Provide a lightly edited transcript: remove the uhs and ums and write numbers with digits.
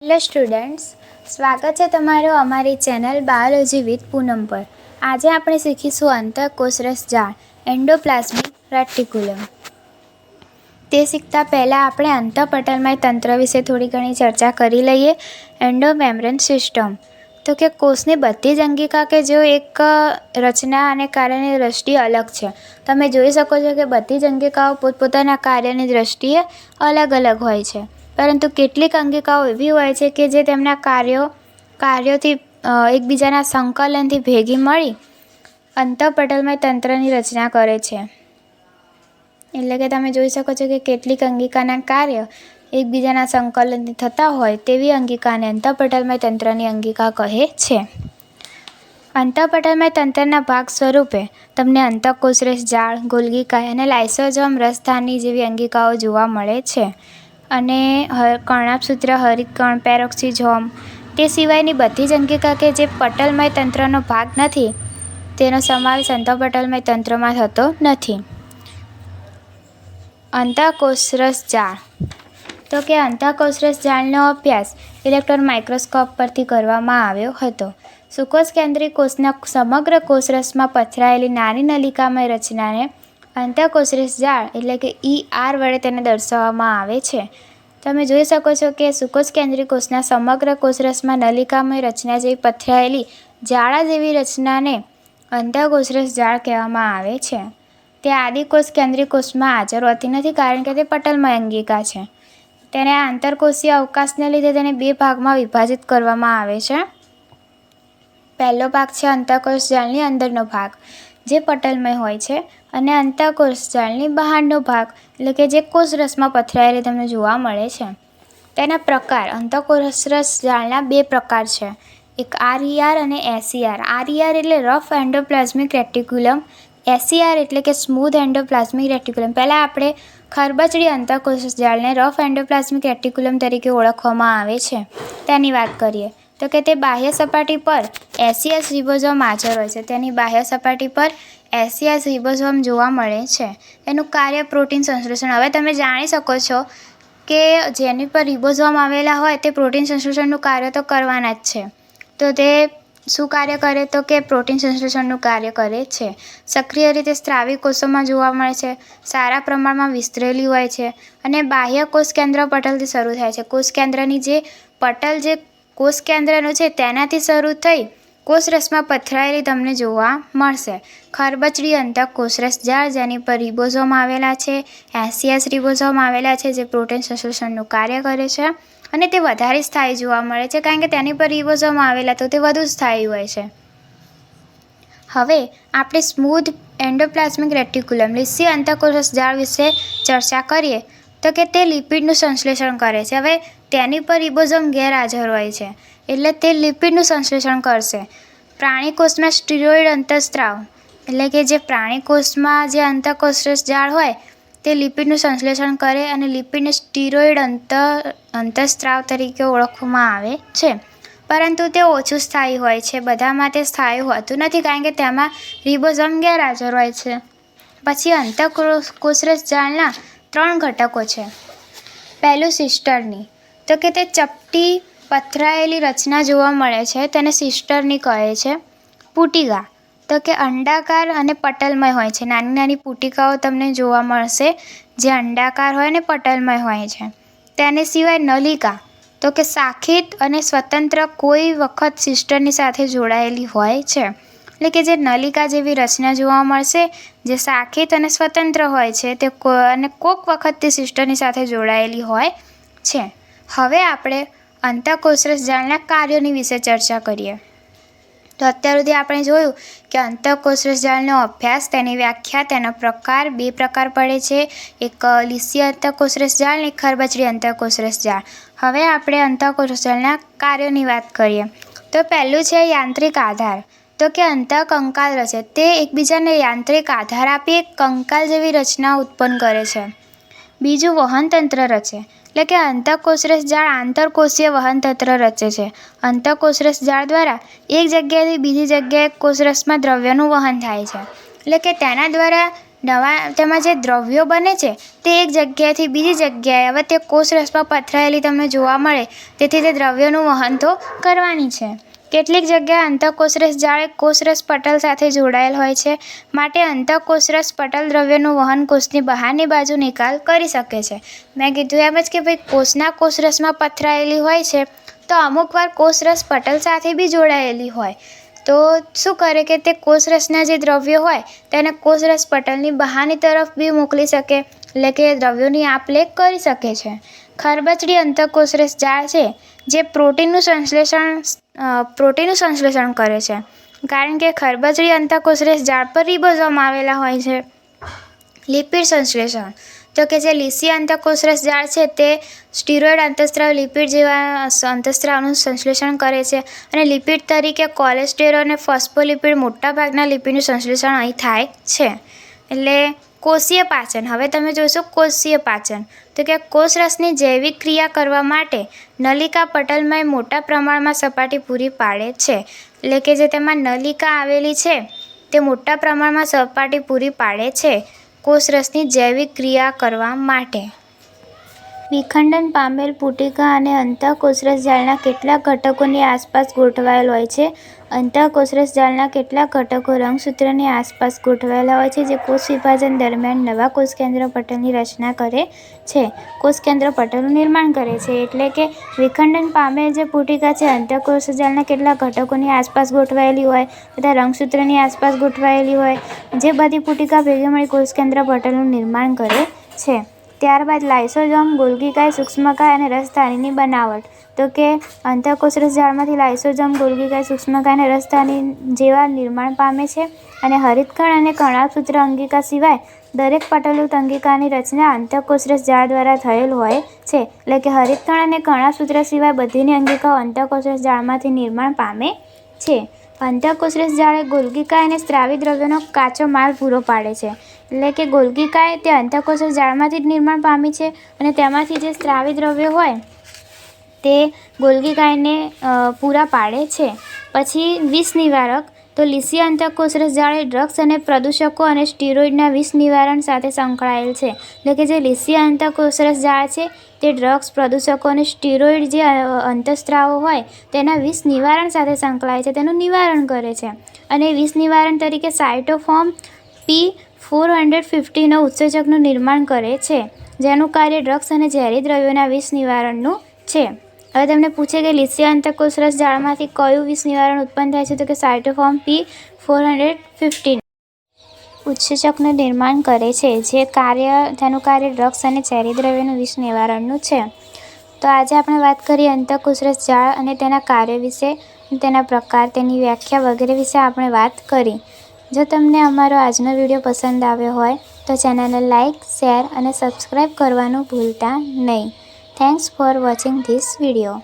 Hello students, સ્વાગત છે તમારું અમારી ચેનલ બાયોલોજી વિથ પૂનમ પર. આજે આપણે શીખીશું અંતઃકોષરસ જાળ એન્ડોપ્લાઝમિક રેટિક્યુલમ. તે શીખતા પહેલાં આપણે અંતઃપટલમય તંત્ર વિશે થોડી ઘણી ચર્ચા કરી લઈએ. એન્ડોમેમ્બ્રેન સિસ્ટમ તો કે કોષની બધી જ અંગિકા કે જેઓ એક રચના અને કાર્યની દ્રષ્ટિએ અલગ છે. તમે જોઈ શકો છો કે બધી જ અંગિકાઓ પોતપોતાના કાર્યની દ્રષ્ટિએ અલગ અલગ હોય છે, પરંતુ કેટલીક અંગિકાઓ એવી હોય છે કે જે તેમના કાર્યોથી એકબીજાના સંકલનથી ભેગી મળી અંતઃપટલમય તંત્રની રચના કરે છે. એટલે કે તમે જોઈ શકો છો કે કેટલીક અંગિકાના કાર્ય એકબીજાના સંકલનથી થતા હોય તેવી અંગિકાને અંતઃપટલમય તંત્રની અંગિકા કહે છે. અંતઃપટલમય તંત્રના ભાગ સ્વરૂપે તમને અંતઃકોષરસ જાળ, ગોલ્ગી કાય અને લાઇસોસોમ રસધાની જેવી અંગિકાઓ જોવા મળે છે. અને કર્ણાભસૂત્ર, હરિતકણ, પેરોક્સિસોમ તે સિવાયની બધી જ અંગિકા કે જે પટલમય તંત્રનો ભાગ નથી તેનો સમાવેશ અંતઃપટલમય તંત્રમાં થતો નથી. અંતઃકોષરસ જાળ તો કે અંતઃકોષરસ જાળનો અભ્યાસ ઇલેક્ટ્રોન માઇક્રોસ્કોપ પરથી કરવામાં આવ્યો હતો. સુકોષકેન્દ્રી કોષના સમગ્ર કોષરસમાં પથરાયેલી નાની નલિકામય રચનાને અંતઃકોષરસ જાળ એટલે કે ER વડે તેને દર્શાવવામાં આવે છે. તમે જોઈ શકો છો કે સુકોષકેન્દ્રી કોષના સમગ્ર કોષરસમાં નલિકામય રચના જેવી પથરાયેલી જાળા જેવી રચનાને અંતઃકોષરસ જાળ કહેવામાં આવે છે. તે આદિકોષ કેન્દ્રી કોષમાં હાજર હોતી નથી કારણ કે તે પટલમય અંગિકા છે. તેને આંતરકોષીય અવકાશને લીધે તેને બે ભાગમાં વિભાજિત કરવામાં આવે છે. પહેલો ભાગ છે અંતઃકોષ જાળની અંદરનો ભાગ જે પટલમય હોય છે, અને અંતઃકોષ જાળની બહારનો ભાગ એટલે કે જે કોષરસમાં પથરાયેલી તમને જોવા મળે છે. તેના પ્રકાર અંતઃકોષરસ જાળના બે પ્રકાર છે, એક RER અને SER. RER એટલે રફ એન્ડોપ્લાઝમિક રેટિક્યુલમ, SER એટલે કે સ્મૂધ એન્ડોપ્લાઝમિક રેટિક્યુલમ. પહેલાં આપણે ખરબચડી અંતઃકોષરસ જાળને રફ એન્ડોપ્લાઝમિક રેટિક્યુલમ તરીકે ઓળખવામાં આવે છે તેની વાત કરીએ તો કે તે બાહ્ય સપાટી પર SES રિબોઝોમ હાજર હોય છે. તેની બાહ્ય સપાટી પર SES રિબોઝોમ જોવા મળે છે. એનું કાર્ય પ્રોટીન સંશ્લેષણ. હવે તમે જાણી શકો છો કે જેની પર રિબોઝોમ આવેલા હોય તે પ્રોટીન સંશ્લેષણનું કાર્ય તો કરવાના જ છે. તો તે શું કાર્ય કરે તો કે પ્રોટીન સંશ્લેષણનું કાર્ય કરે છે. સક્રિય રીતે સ્ત્રાવી કોષોમાં જોવા મળે છે, સારા પ્રમાણમાં વિસ્તરેલી હોય છે અને બાહ્ય કોષ કેન્દ્ર પટલથી શરૂ થાય છે. કોષ કેન્દ્રની જે પટલ જે કોષ કેન્દ્રનું છે તેનાથી શરૂ થઈ કોષરસમાં પથરાયેલી તમને જોવા મળશે. ખરબચડી અંતઃકોષરસ જાળ જેની પર રિબોઝોમ આવેલા છે, SES રિબોઝોમ આવેલા છે જે પ્રોટીન સંશ્લેષણનું કાર્ય કરે છે, અને તે વધારે સ્થાયી જોવા મળે છે કારણ કે તેની પર રિબોઝોમ આવેલા તો તે વધુ સ્થાયી હોય છે. હવે આપણે સ્મૂધ એન્ડોપ્લાઝમિક રેટિક્યુલમ લીસી અંતઃકોષરસ જાળ વિશે ચર્ચા કરીએ તો કે તે લિપિડનું સંશ્લેષણ કરે છે. હવે તેની પર રિબોઝોમ ગેરહાજર હોય છે એટલે તે લિપિડનું સંશ્લેષણ કરશે. પ્રાણીકોષમાં સ્ટીરોઇડ અંતઃસ્ત્રાવ એટલે કે જે પ્રાણીકોષમાં જે અંતઃકોષરસ જાળ હોય તે લિપિડનું સંશ્લેષણ કરે અને લિપિડને સ્ટીરોઇડ અંતઃસ્ત્રાવ તરીકે ઓળખવામાં આવે છે. પરંતુ તે ઓછું સ્થાયી હોય છે. બધામાં તે સ્થાયી હોતું નથી કારણ કે તેમાં રિબોઝોમ ગેરહાજર હોય છે. પછી અંતઃકોષરસ જાળના 3 ઘટકો છે. પહેલું સિસ્ટર્ની તો કે તે ચપટી પથરાયેલી રચના જોવા મળે છે તેને સિસ્ટર્ની કહે છે. પુટિકા તો કે અંડાકાર અને પટલમય હોય છે. નાની નાની પુટિકાઓ તમને જોવા મળશે જે અંડાકાર હોય અને પટલમય હોય છે. તેને સિવાય નલિકા તો કે શાખિત અને સ્વતંત્ર કોઈ વખત સિસ્ટરની સાથે જોડાયેલી હોય છે. એટલે કે જે નલિકા જેવી રચના જોવા મળશે જે શાખિત અને સ્વતંત્ર હોય છે તે અને કોઈક વખત તે સિસ્ટરની સાથે જોડાયેલી હોય છે. હવે આપણે અંતઃકોષરસ જાળના કાર્યોની વિશે ચર્ચા કરીએ. તો અત્યાર સુધી આપણે જોયું કે અંતઃકોષરસ જાળનો અભ્યાસ, તેની વ્યાખ્યા, તેનો પ્રકાર, 2 પ્રકાર પડે છે, એક લીસી અંતઃકોષરસ જાળ અને એક ખરબચડી અંતઃકોષરસ જાળ. હવે આપણે અંતઃકોષરસ જાળના કાર્યોની વાત કરીએ તો પહેલું છે યાંત્રિક આધાર તો કે અંતઃકંકાલ રચે. તે એકબીજાને યાંત્રિક આધાર આપી એક કંકાલ જેવી રચના ઉત્પન્ન કરે છે. બીજું વહનતંત્ર રચે એટલે કે અંતઃકોષરસ જાળ આંતરકોષીય વહનતંત્ર રચે છે. અંતઃકોષરસ જાળ દ્વારા એક જગ્યાએથી બીજી જગ્યાએ કોષરસમાં દ્રવ્યનું વહન થાય છે. એટલે કે તેના દ્વારા તેમાં જે દ્રવ્યો બને છે તે એક જગ્યાએથી બીજી જગ્યાએ હવે તે કોષરસમાં પથરાયેલી તમને જોવા મળે, તેથી તે દ્રવ્યોનું વહન તો કરવાની છે. કેટલીક જગ્યાએ અંતઃકોષરસ જાળ એ કોષરસ પટલ સાથે જોડાયેલ હોય છે, માટે અંતઃકોષરસ પટલ દ્રવ્યનું વહન કોષની બહારની બાજુ નિકાલ કરી શકે છે. મેં કીધું એમ જ કે ભાઈ કોષના કોષરસમાં પથરાયેલી હોય છે તો અમુકવાર કોષરસ પટલ સાથે બી જોડાયેલી હોય, તો શું કરે કે તે કોષરસના જે દ્રવ્યો હોય તેને કોષરસ પટલની બહારની તરફ બી મોકલી શકે, એટલે કે દ્રવ્યોની આપ-લે કરી શકે છે. ખરબચડી અંતઃકોષરસ જાળ છે જે પ્રોટીનનું સંશ્લેષણ કરે છે, કારણ કે ખરબચડી અંતઃકોષરસ જાળ પર રિબોઝોમ આવેલા હોય છે. લિપિડ સંશ્લેષણ તો કે જે લીસી અંતઃકોષરસ જાળ છે તે સ્ટીરોઇડ અંતઃસ્ત્રાવ લિપિડ જેવા અંતઃસ્ત્રાવનું સંશ્લેષણ કરે છે, અને લિપિડ તરીકે કોલેસ્ટેરોલ અને ફોસ્ફોલિપિડ મોટાભાગના લિપિડનું સંશ્લેષણ અહીં થાય છે. એટલે કોષીય પાચન. હવે તમે જોશો કોષીય પાચન તો કે કોષરસની જૈવિક ક્રિયા કરવા માટે નલિકા પટલમાં મોટા પ્રમાણમાં સપાટી પૂરી પાડે છે, એટલે કે જે તેમાં નલિકા આવેલી છે તે મોટા પ્રમાણમાં સપાટી પૂરી પાડે છે કોષરસની જૈવિક ક્રિયા કરવા માટે. વિખંડન પામેલ પુટિકા અને અંતઃકોષરસ જાળના કેટલાક ઘટકોની આસપાસ ગોઠવાયેલ હોય છે. અંતઃકોષરસ જાળના કેટલાક ઘટકો રંગસૂત્રની આસપાસ ગોઠવાયેલા હોય છે, જે કોષ વિભાજન દરમિયાન નવા કોષકેન્દ્ર પટલની રચના કરે છે, કોષકેન્દ્ર પટલનું નિર્માણ કરે છે. એટલે કે વિખંડન પામેલ જે પુટિકા છે અંતઃકોષરસ જાળના કેટલાક ઘટકોની આસપાસ ગોઠવાયેલી હોય, તથા રંગસૂત્રની આસપાસ ગોઠવાયેલી હોય, જે બધી પુટિકા ભેગી મળી કોષકેન્દ્ર પટલનું નિર્માણ કરે છે. ત્યારબાદ લાઇસોઝોમ, ગોલ્ગીકાય, સૂક્ષ્મકાય અને રસધાનીની બનાવટ. તો કે અંતઃકોષરસ જાળમાંથી લાઇસોઝોમ, ગોલ્ગીકાય, સૂક્ષ્મકાય અને રસધાની જેવા નિર્માણ પામે છે, અને હરિતકણ અને કણાભસૂત્ર અંગિકા સિવાય દરેક પટલયુક્ત અંગિકાની રચના અંતઃકોષરસ જાળ દ્વારા થયેલ હોય છે. એટલે કે હરિતકણ અને કણાભસૂત્ર સિવાય બધીની અંગિકાઓ અંતઃકોષરસ જાળમાંથી નિર્માણ પામે છે. અંતઃકોષરસ જાળ એ ગોલ્ગીકાય અને સ્ત્રાવી દ્રવ્યોનો કાચો માલ પૂરો પાડે છે. એટલે કે ગોલ્ગીકાય તે અંતઃકોષરસ જાળમાંથી જ નિર્માણ પામી છે, અને તેમાંથી જે સ્ત્રાવી દ્રવ્યો હોય તે ગોલ્ગીકાયને પૂરા પાડે છે. પછી વિષ નિવારક તો લીસી અંતઃકોષરસ જાળ એ ડ્રગ્સ અને પ્રદૂષકો અને સ્ટીરોઇડના વિષ નિવારણ સાથે સંકળાયેલ છે. એટલે કે જે લીસી અંતઃકોષરસ જાળ છે તે ડ્રગ્સ, પ્રદૂષકો અને સ્ટીરોઇડ જે અંતઃસ્ત્રાવો હોય તેના વિષ નિવારણ સાથે સંકળાય છે, તેનું નિવારણ કરે છે. અને વિષ નિવારણ તરીકે સાયટોફોર્મ P450 ઉત્સેચકનું નિર્માણ કરે છે, જેનું કાર્ય ડ્રગ્સ અને ઝેરી દ્રવ્યોના વિષ નિવારણનું છે. હવે તમને પૂછે કે લીસી અંતઃકોષરસ જાળમાંથી કયું વિષ નિવારણ ઉત્પન્ન થાય છે, તો કે સાયટોફોર્મ P450 ઉત્સેચકનું નિર્માણ કરે છે, જેનું કાર્ય ડ્રગ્સ અને ઝેરી દ્રવ્યોનું વિષ નિવારણનું છે. તો આજે આપણે વાત કરી અંતઃકોષરસ જાળ અને તેના કાર્ય વિશે, તેના પ્રકાર, તેની વ્યાખ્યા વગેરે વિશે આપણે વાત કરી. જો તમને અમારો આજનો વિડીયો પસંદ આવ્યો હોય તો ચેનલને લાઇક, શેર અને સબસ્ક્રાઈબ કરવાનું ભૂલતા નહીં. Thanks for watching this video.